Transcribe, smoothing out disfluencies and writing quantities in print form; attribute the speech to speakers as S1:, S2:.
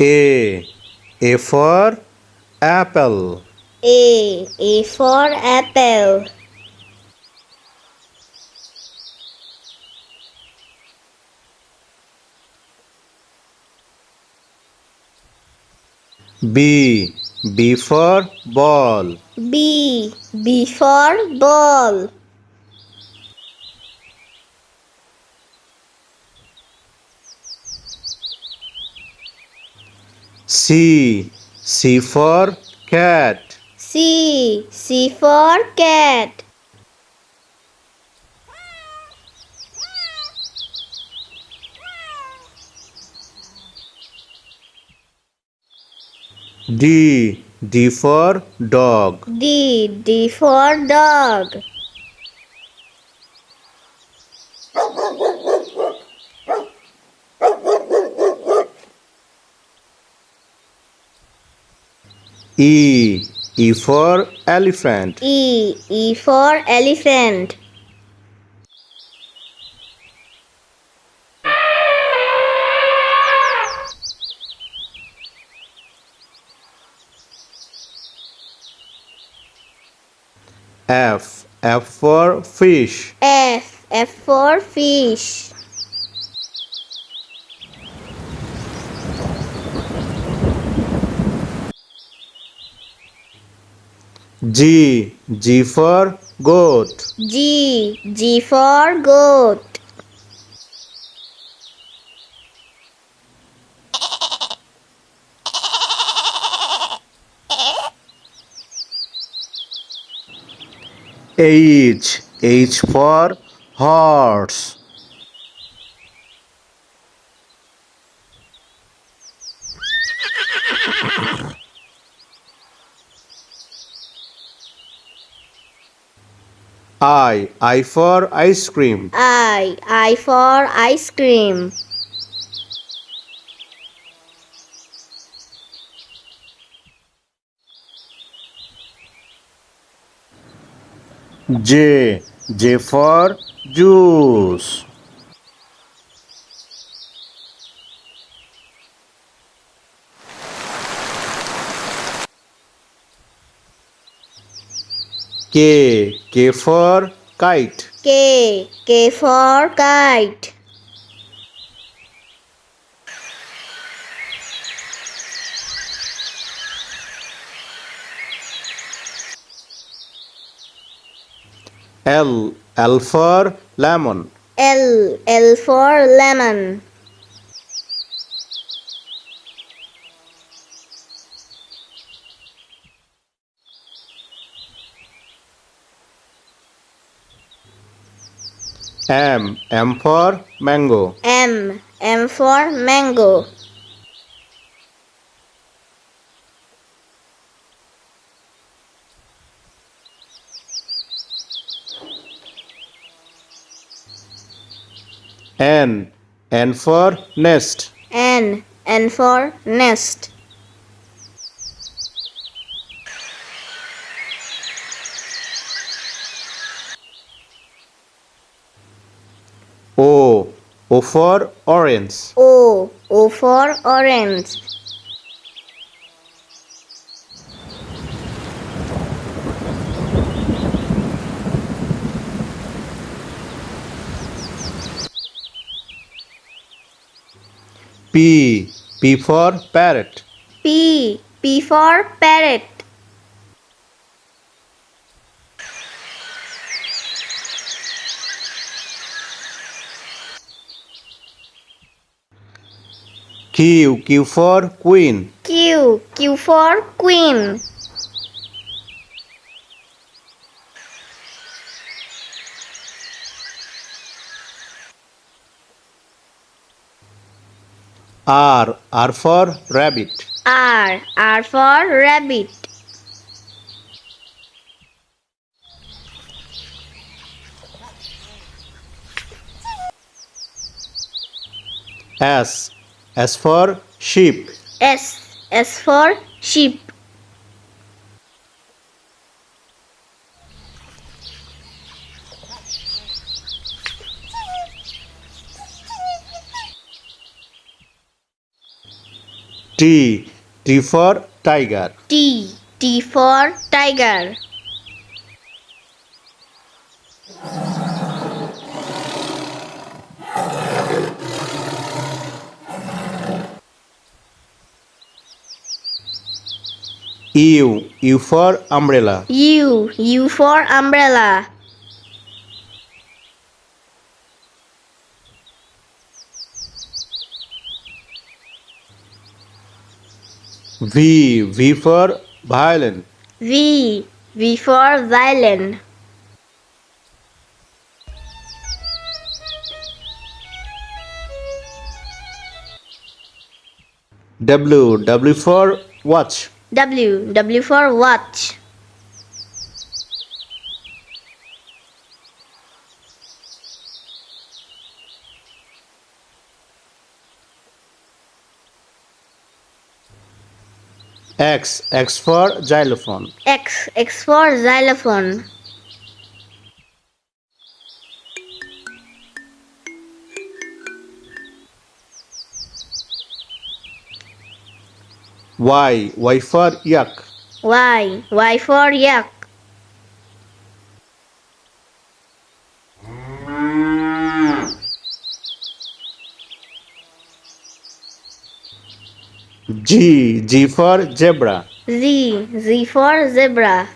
S1: A. A for apple.
S2: A for apple.
S1: B. B for ball.
S2: B for ball.
S1: C. C for cat.
S2: C for cat.
S1: D. D for dog.
S2: D for dog.
S1: E. E for elephant.
S2: E for elephant.
S1: F. F for fish.
S2: F for fish.
S1: G. G for goat.
S2: G for goat.
S1: H. H for horse. I for ice cream.
S2: I for ice cream.
S1: J. J for juice. K. K for kite.
S2: K for kite.
S1: L. L for lemon.
S2: L for lemon.
S1: M. M for mango.
S2: M for mango.
S1: N. N for nest.
S2: N for nest.
S1: O. O for orange.
S2: O for orange.
S1: P. P for parrot.
S2: P for parrot.
S1: Q. Q for queen.
S2: Q for queen.
S1: R. R for rabbit.
S2: R for rabbit.
S1: S. S for sheep.
S2: S for sheep.
S1: T. T for tiger.
S2: T. T for tiger.
S1: U. U for umbrella.
S2: U. U for umbrella.
S1: V. V for violin.
S2: V. V for violin.
S1: W. W for watch.
S2: W. W for watch.
S1: X. X for xylophone.
S2: X. X for xylophone.
S1: Y. Y for yak.
S2: Y. Y for yak.
S1: G. G for zebra.
S2: Z. Z for zebra.